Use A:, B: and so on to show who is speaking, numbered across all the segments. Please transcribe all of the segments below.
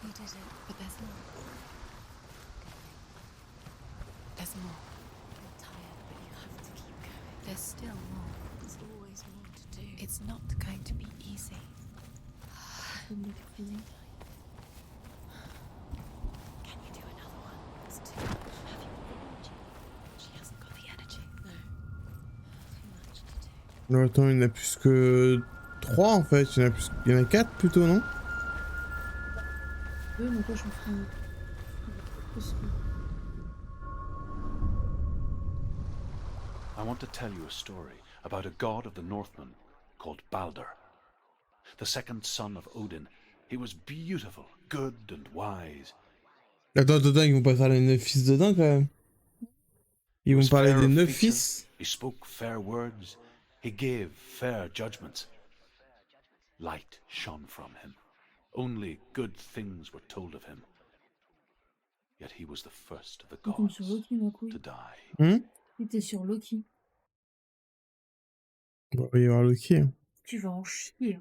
A: You did it, but there's more. There's more. You're tired, but you have to keep going. There's still more. There's always more to do. It's not going to be easy. Can you do another one? It's too much. Have you got the energy? She hasn't got the energy. No. Too much to do.
B: Non, attends, il y en a plus que 3 en fait. Il y en a 4 plutôt, non?
C: Mais quoi, j'en ferai un.
D: I want to tell you a story about a god of the Northmen called Balder. The second son of Odin. He was beautiful, good and wise.
B: Attends, ils vont pas faire les 9 fils d'Odin quand même. Ils vont parler des 9 fils.
D: He spoke fair words. He gave fair judgments. Light shone from him. Only good things were told of him. Yet he was the first of the gods to die.
C: Il était sur Loki.
B: Bon, il va y avoir Loki.
C: Tu vas en chier.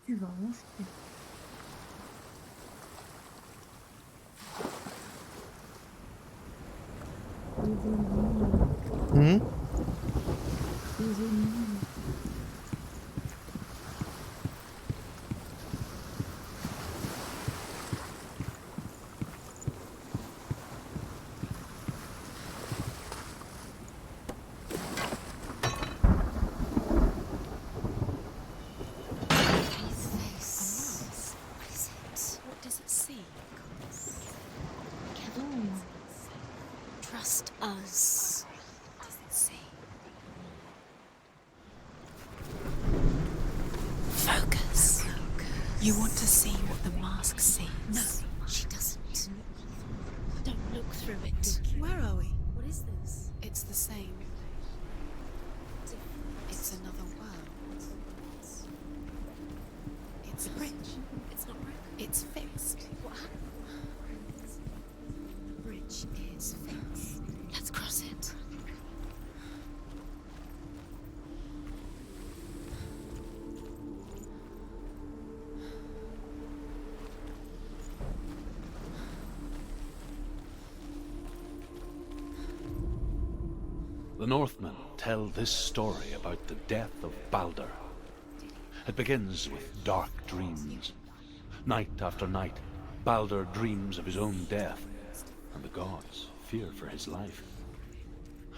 C: Tu vas en chier.
A: Trust us. What does it say? Focus. You want to see what the mask sees. No, she doesn't. Don't look through it. Where are we? What is this? It's the same. It's another world. It's a bridge. It's not broken. It's fixed. What happened? The bridge is fixed. Let's cross it.
D: The Northmen tell this story about the death of Balder. It begins with dark dreams. Night after night, Balder dreams of his own death, and the gods fear for his life.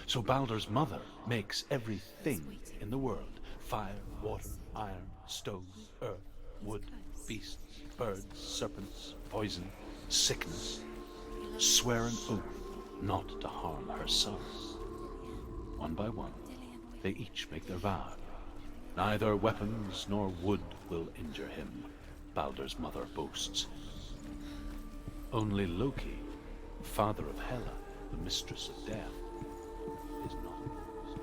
D: So Balder's mother makes everything in the world: fire, water, iron, stone, earth, wood, beasts, birds, serpents, poison, sickness, swear an oath not to harm her sons. One by one, they each make their vow. Neither weapons nor wood will injure him, Balder's mother boasts. Only Loki, father of Hela, the mistress of death, is not amused.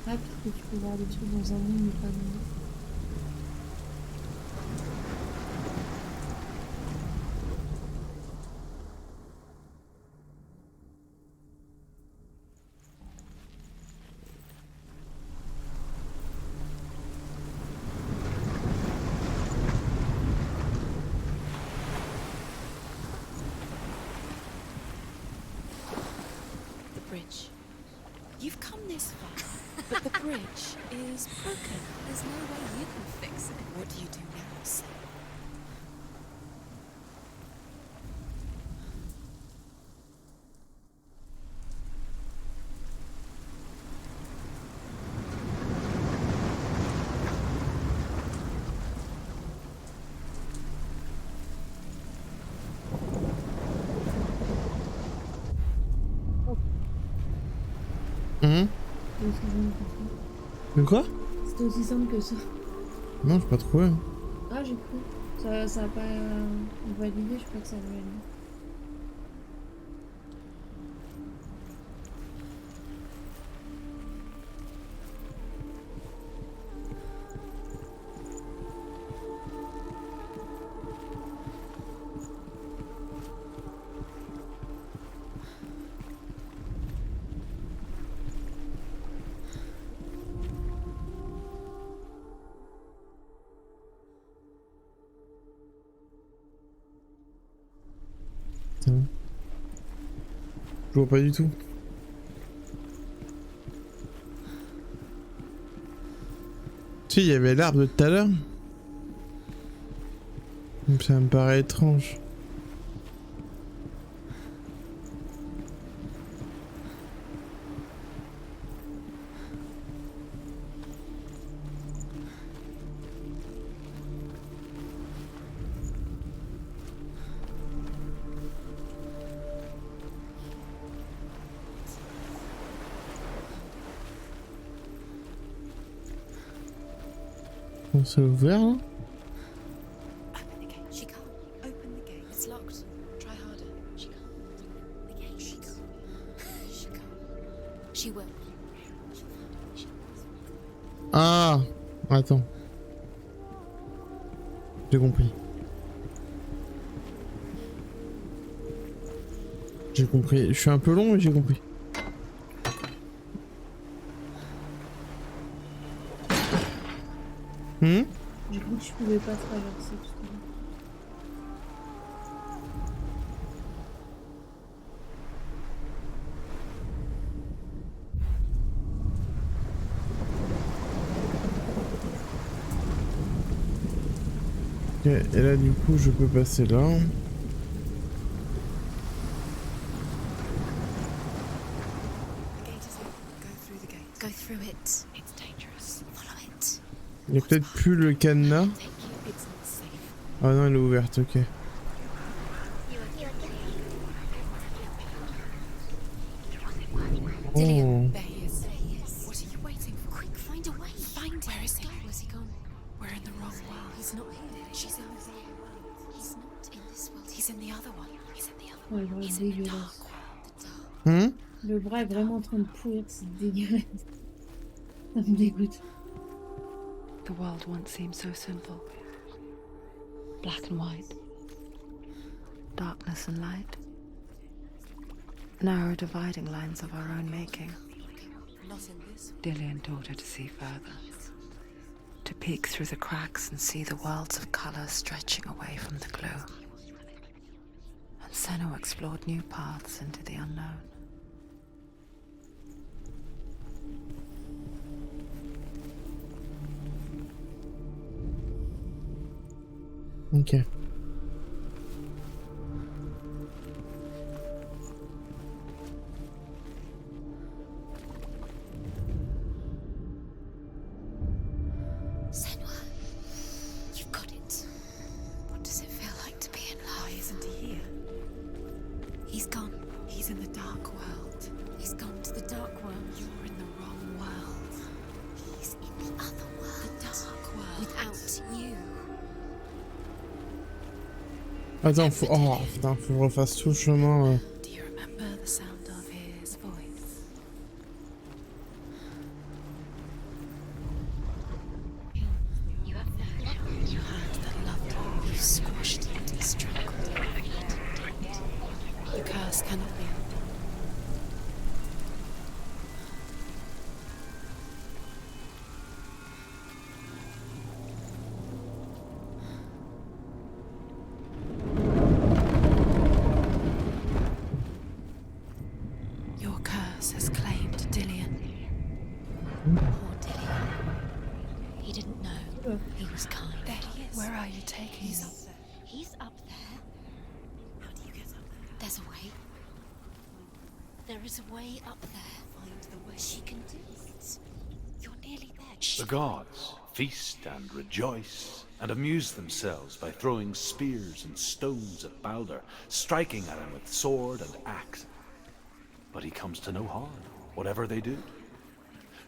C: Ah, parce que tu peux voir des trucs dans un monde, mais pas dans l'autre.
A: The bridge. You've come this far, but the bridge is broken. There's no way you can fix it. What do you do now, Sam?
B: De quoi?
C: C'était aussi simple que ça.
B: Non, j'ai pas trouvé.
C: Ah, j'ai cru. Ça a pas validé, je crois que ça a validé.
B: Je vois pas du tout. Si, il y avait l'arbre de tout à l'heure. Ça me paraît étrange. C'est ouvert là?
A: Open the gate. She can't. Open the gate. It's locked. Try harder. She can't. The gate. She can't. She can't. She will.
B: Ah! Attends. J'ai compris. J'ai compris. Je suis un peu long, mais j'ai compris.
C: J'ai cru que je pouvais pas traverser tout ça.
B: Ok, et là du coup je peux passer là.
A: The gate is open. Go through the gate. Go through it. It's dangerous. Follow it.
B: Il y a peut-être plus le cadenas.
A: Take you. It's not safe.
B: Ah non, elle est ouverte, ok. Oh.
A: There he is. What are you waiting for? Quick, find a way. Find him. Where is he? Where's he gone? We're in the wrong world. He's not here. She's in the wrong world. He's not in this world. He's in the other one. He's in the other
C: Ouais,
A: one.
C: le
A: He's
C: bras est
A: in the dark
C: dégueulasse.
A: world.
C: Le bras est vraiment en train de pourrir, c'est dégueulasse. Ça me dégoûte.
E: The world once seemed so simple. Black and white. Darkness and light. Narrow dividing lines of our own making.
A: Not in this.
E: Dillian taught her to see further. To peek through the cracks and see the worlds of colour stretching away from the gloom. And Senua explored new paths into the unknown.
B: Ok.
A: Senua, you've got it. What does it feel like to be in love? Why isn't he here? He's gone. He's in the dark world. He's gone to the dark world. You're in the wrong world. He's in the other world. The dark world. Without you.
B: Attends, faut... Oh putain, faut que je refasse tout le chemin.
A: Do you remember the sound of his voice? You have that. You heard that loved you. You squashed it and strangled it. The curse cannot be undone. Your curse has claimed Dillian. Poor Dillian. He didn't know. He was kind. There he is. Where are you taking him? He's up there. How do you get up there? There's a way. There is a way up there. Find the way. She can do it. You're nearly there.
D: The gods feast and rejoice and amuse themselves by throwing spears and stones at Balder, striking at him with sword and axe. But he comes to no harm, whatever they do.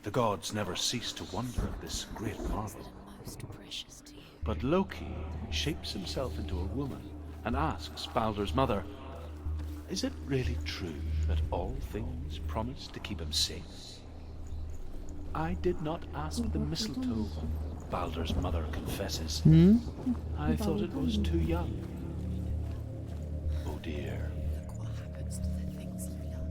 D: The gods never cease to wonder at this great marvel.
A: most precious to you.
D: But Loki shapes himself into a woman and asks Balder's mother, is it really true that all things promise to keep him safe? I did not ask the mistletoe, Balder's mother confesses. I thought it was too young. Oh dear.
A: Look what happens to the things you love.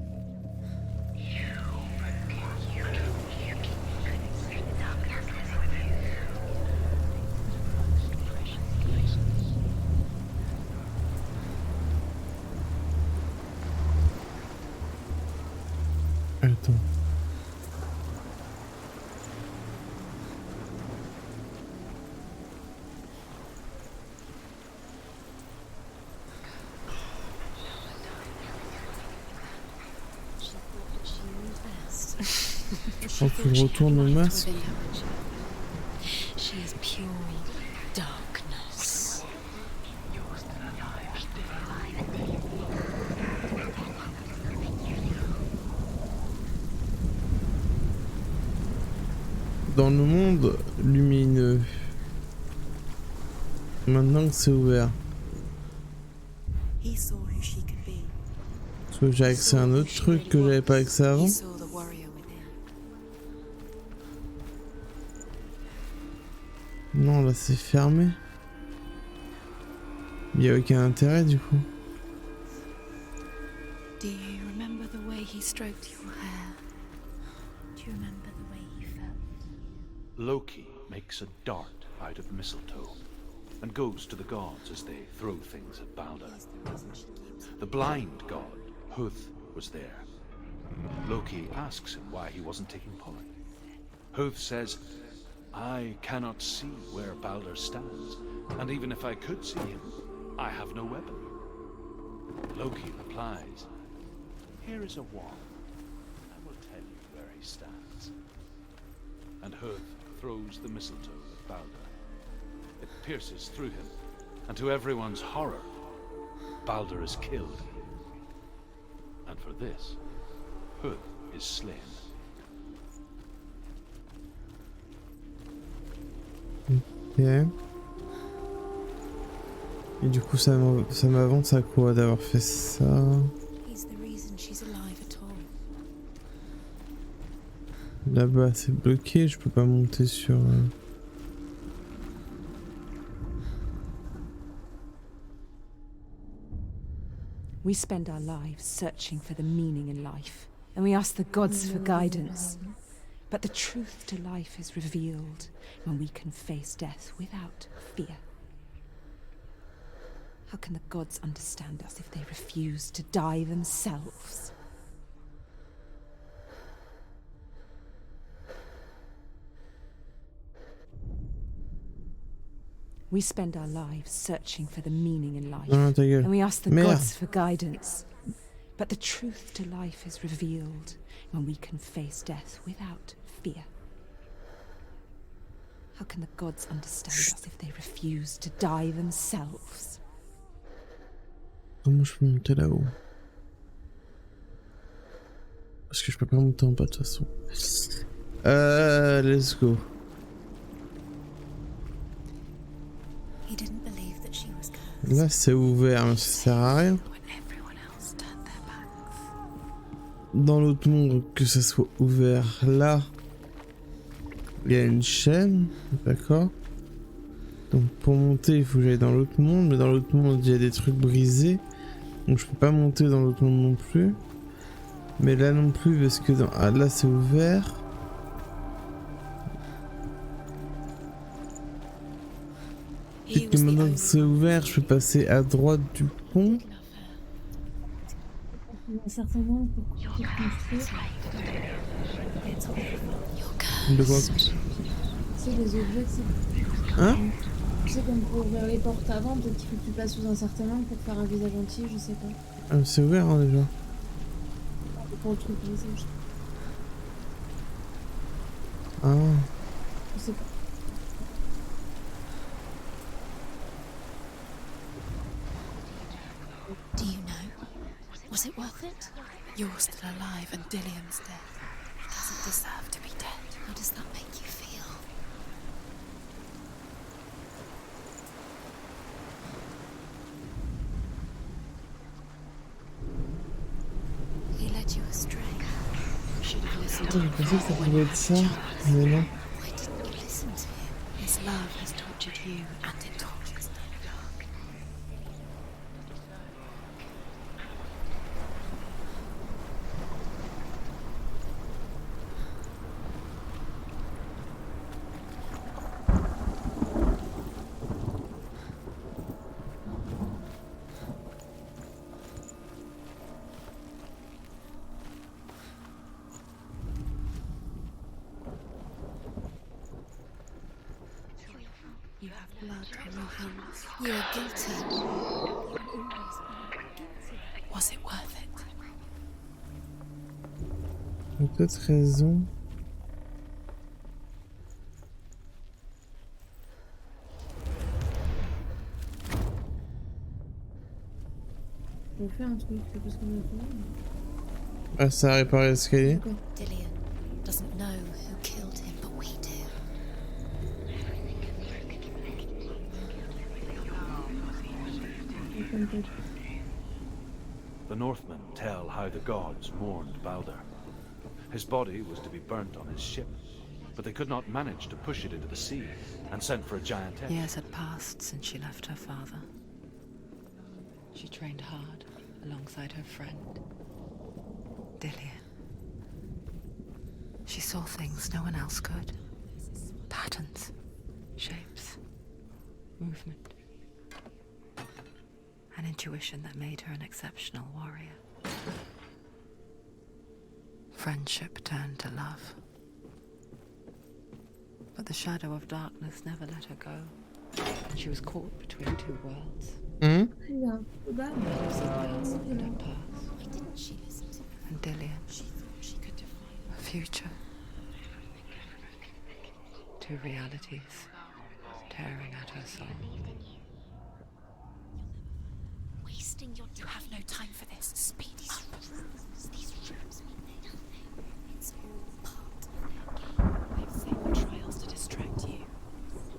B: Attends.
A: She thought that she knew best.
B: Faut que je retourne au masque.
A: She is pure darkness.
B: Dans le monde lumineux. Maintenant que c'est ouvert.
A: He saw who she could be.
B: Parce que j'ai accès à un autre truc que j'avais pas accès avant.
A: He saw the warrior within.
B: Non, là c'est fermé. Il n'y a aucun intérêt du coup.
A: Do you remember the way he stroked your hair? Do you remember the way he felt?
D: Loki makes a dart out of mistletoe and goes to the gods as they throw things at Balder. The blind god, Huth, was there. Loki asks him why he wasn't taking part. Huth says, I cannot see where Balder stands, and even if I could see him, I have no weapon. Loki replies, here is a wand. I will tell you where he stands. And Huth throws the mistletoe at Balder. It pierces through him, and to everyone's horror, Balder is killed. And for this, Huth is slain.
B: Ok. Et du coup ça m'avance à quoi d'avoir fait ça?
A: He's the reason she's alive at all.
B: Là-bas c'est bloqué, je peux pas monter sur...
F: We spend our lives searching for the meaning in life, and we ask the gods for guidance. But the truth to life is revealed when we can face death without fear. How can the gods understand us if they refuse to die themselves? We spend our lives searching for the meaning in life,
B: Ah, ta gueule.
F: and we ask the
B: Merde.
F: gods for guidance. But the truth to life is revealed when we can face death without fear. How can the gods understand us if they refuse to die themselves?
B: Comment je peux monter là-haut? Parce que je peux pas monter en bas de toute façon. Let's go.
A: He didn't believe that she was cursed.
B: Là c'est ouvert, mais ça sert à rien.
A: When everyone else turned their backs.
B: Dans l'autre monde, que ça soit ouvert là, il y a une chaîne, d'accord? Donc pour monter, il faut que j'aille dans l'autre monde, mais dans l'autre monde, il y a des trucs brisés. Donc je peux pas monter dans l'autre monde non plus. Mais là non plus, parce que dans... ah, là c'est ouvert. Et que maintenant que c'est ouvert, je peux passer à droite du pont.
C: Il y a un certain nombre pour construire.
B: De quoi?
C: C'est des objets, c'est...
B: Hein?
C: Tu sais, comme pour ouvrir les portes avant, peut-être qu'il faut que tu passes sous un certain angle pour faire un visage entier, je sais pas.
B: Ah, c'est ouvert hein, déjà.
C: Pour le truc visage.
B: Ah.
C: Je sais pas.
A: Do you know? Was it worth it? You're still alive and Dillian's dead. He doesn't deserve to be dead. How does that make you feel?
B: Putain, je pensais que ça pouvait être ça, mais non.
A: Why didn't you listen to him? His love has tortured you, and it tortures them. You have blood on your hands. You are guilty. Was it worth it?
B: Pour d'autres raisons.
C: On fait un truc, c'est parce qu'on a fait.
B: Ah, ça a réparé l'escalier.
C: D'accord.
A: Dillian doesn't know who killed him, but we do.
D: The Northmen tell how the gods mourned Balder. His body was to be burnt on his ship, but they could not manage to push it into the sea and sent for a giantess.
E: Years had passed since she left her father. She trained hard alongside her friend, Dillian. She saw things no one else could. Patterns, shapes, movement. An intuition that made her an exceptional warrior. Friendship turned to love. But the shadow of darkness never let her go, and she was caught between two worlds.
B: Hum?
C: Il y a un peu bas.
E: And a past,
A: Why didn't she listen to him?
E: and Dillian,
A: She thought she could define
E: a future. Two realities tearing at her soul.
A: wasting your time. You have no time for this. Speed up. These rooms mean nothing. It's all part of their game. They've set your trials to distract you.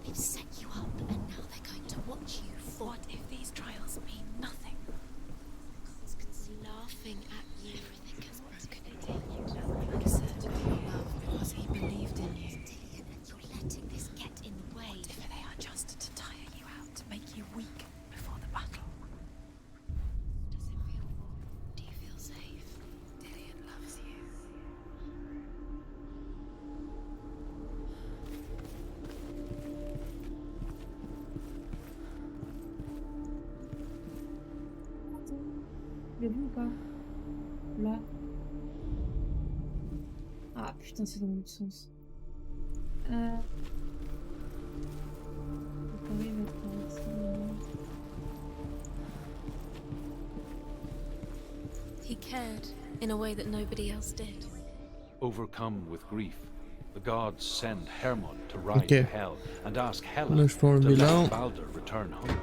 A: They've set you up and now they're going to watch you fall. What if these trials mean nothing? God's laughing at you. Everything has broken it.
E: He deserted your love because he believed in you.
A: And you're letting this get in the way.
E: What if they are just to tire you out, to make you weak before the battle?
A: Does it feel warm? Do you feel safe?
E: Dillian loves you.
C: Tu l'as vu ou pas? Là. Ah putain, c'est dans l'autre sens. Pareil, va être ça.
A: He cared in a way that nobody else did.
D: Overcome with grief, the gods send Hermod to ride
B: Ok.
D: to Hell and ask Hela
B: Là, je peux
D: to
B: enlever là.
D: let Balder return home.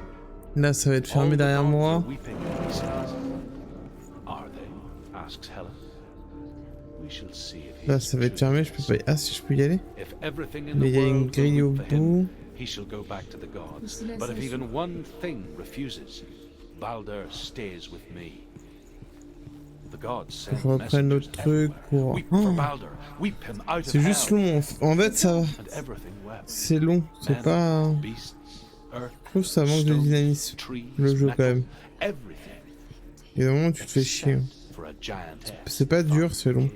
B: Là, ça va être
D: All
B: fermé
D: the
B: derrière
D: gods
B: moi.
D: are weeping when he says, "Are they?" asks Hela. We shall see if he
B: Là,
D: is
B: ça va être
D: true.
B: fermé. Je peux pas. Ah, si je peux y aller.
D: If everything in
B: Mais
D: the
B: il y a une
D: world will
B: grille au
D: weep for him,
B: bout.
D: he shall go back to the gods.
C: Ici, là,
D: But
C: ça
D: if even
C: chauffe.
D: one thing refuses, Balder stays with me. The gods send
B: Faut reprendre notre
D: messengers
B: truc
D: everywhere.
B: pour.
D: Weep for
B: Oh,
D: Balder, weep him out of
B: c'est juste
D: hell.
B: long. En fait, ça va.
D: And everything wept.
B: C'est long. C'est
D: Men,
B: pas.
D: beasts, earth,
B: Je trouve que ça manque de
D: stones,
B: dynamisme.
D: trees,
B: Le jeu, quand
D: metal,
B: même.
D: everything.
B: Il y a des moments où tu te fais chier.
D: except for a giantess.
B: C'est pas dur, c'est long.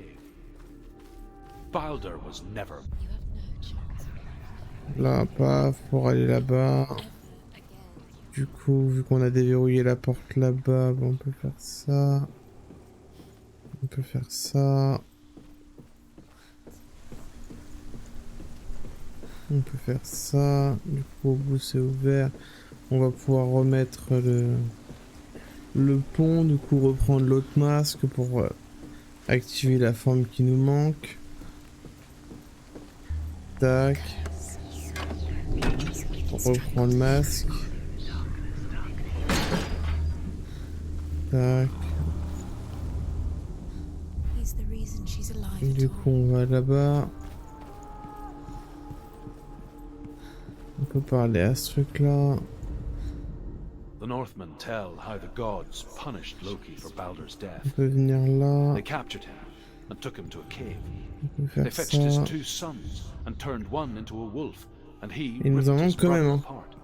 D: Balder was never.
A: You have no chance.
B: Là, paf, pour aller là-bas. Du coup, vu qu'on a déverrouillé la porte là-bas, bon, on peut faire ça. On peut faire ça. On peut faire ça. Du coup, au bout, c'est ouvert. On va pouvoir remettre le pont. Du coup, reprendre l'autre masque pour activer la forme qui nous manque. Tac. On reprend le masque. Tac.
A: He's the reason she's alive
B: Du
A: at
B: coup,
A: all.
B: on va là-bas. On peut parler à ce truc-là.
D: The Northmen tell how the gods punished Loki for Balder's death.
B: On peut venir là.
D: They captured him and took him to a cave.
B: On peut
D: They
B: faire
D: fetched his
B: ça.
D: 2 sons and turned one into a wolf, and he
B: Il nous en
D: ripped his
B: manque quand même,
D: brother
B: hein.
D: apart.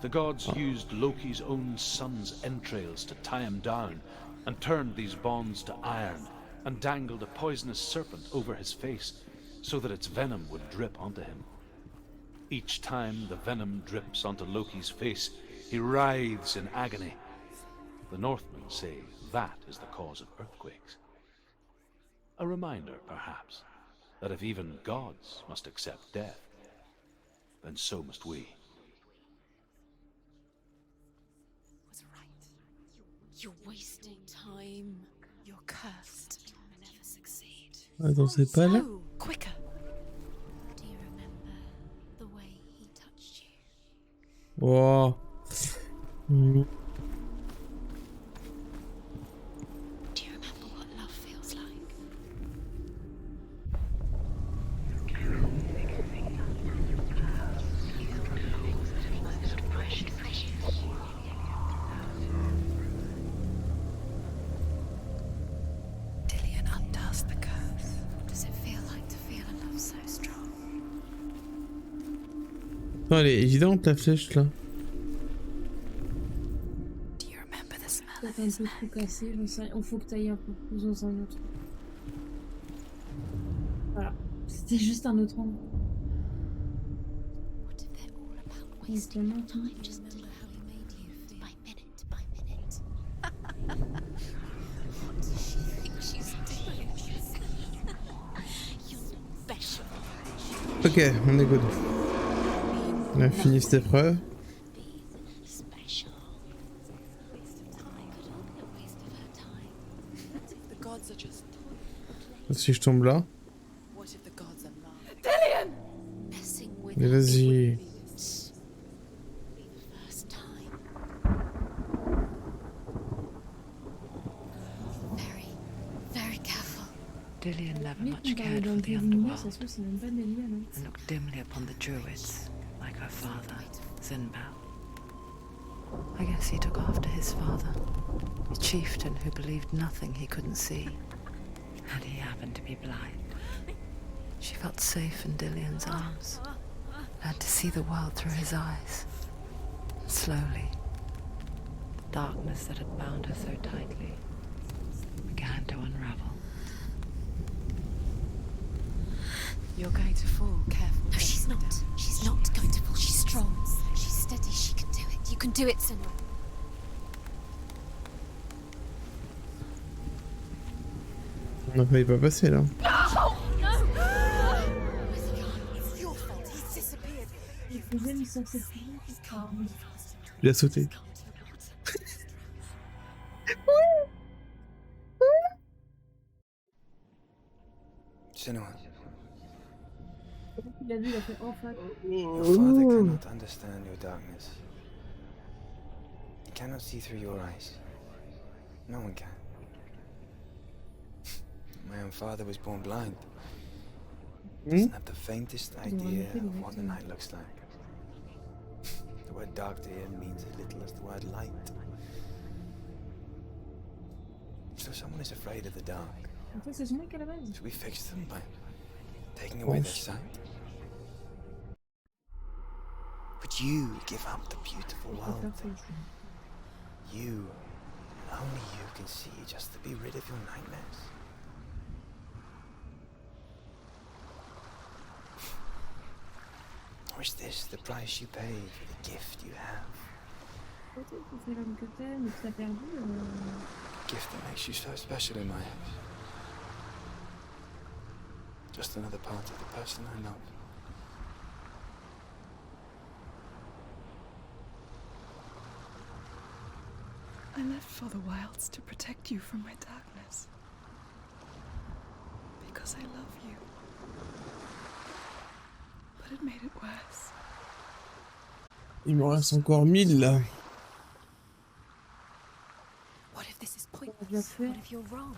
D: The gods used Loki's own son's entrails to tie him down, and turned these bonds to iron, and dangled a poisonous serpent over his face, so that its venom would drip onto him. Each time the venom drips onto Loki's face, he writhes in agony. The Northmen say that is the cause of earthquakes. A reminder, perhaps, that if even gods must accept death, then so must we.
A: Was right. You're wasting time. You're cursed. You'll never succeed.
B: Attends, c'est pas là?
A: So, quicker. Do you remember the way he touched you?
B: Wow.
A: Do you remember what love feels like? Dillian undoes the curse. What does it feel like to feel a love so strong?
B: Oh, elle est évidente la flèche là.
A: Do you remember the smell of
C: Peut-être un
A: his
C: peu
A: neck?
C: trop cassé, j'en sais rien. Il faut que t'ailles un peu plus dans un autre. Voilà. C'était juste un autre angle.
A: What if they're all about wasting your time just to know how he made you by minute? What does she think she's doing? You're special.
B: Ok, on est good. On a fini cette épreuve.
A: Special. Waste of time. Could all be a waste of her time. What if the gods are just
B: Si je tombe là.
A: What if the gods are not? Messing with
B: Mais
A: her
B: vas-y.
A: wouldn't be the first time. Very careful.
E: Dillian never
C: Mais
E: much
C: quand
E: cared
C: dans
E: for
C: le
E: the
C: jeu lumineux, ça
E: underworld
C: se trouve, c'est même pas des liens, non?
E: and looked dimly upon the druids, like her father, Zinbao. I guess he took after his father, a chieftain who believed nothing he couldn't see, and he happened to be blind. She felt safe in Dillian's arms, learned to see the world through his eyes. And slowly, the darkness that had bound her so tightly began to unravel.
A: You're going to fall, careful. No, she's not. She's not going to fall. She's strong. She's steady. She can do it. You can do it, Senua.
B: On n'a failli pas passer là.
A: It's your fault. He's disappeared.
C: Il faisait une sorte de
B: Il a sauté.
G: Senua,
C: Il a vu, il a fait enfin.
G: your father cannot understand your darkness. He cannot see through your eyes. No one can. My own father was born blind. Doesn't have the faintest idea of what the night looks like. The word dark to him means as little as the word light. So someone is afraid of the dark.
C: En fait, c'est ce mec à la base.
G: Should we fix them by taking away their sight? Would you give up the beautiful world? You, and only you can see, just to be rid of your nightmares. Or is this the price you pay for the gift you have?
C: Peut-être que c'est l'homme que t'aimes et que t'as perdu.
G: A gift that makes you so special in my eyes. Just another part of the person I love.
H: I left for the wilds to protect you from my darkness. Because I love you. But it made it worse.
B: Il m'en reste encore 1000 là.
A: What if this is
C: On va
A: pointless?
C: faire.
A: What if you're wrong?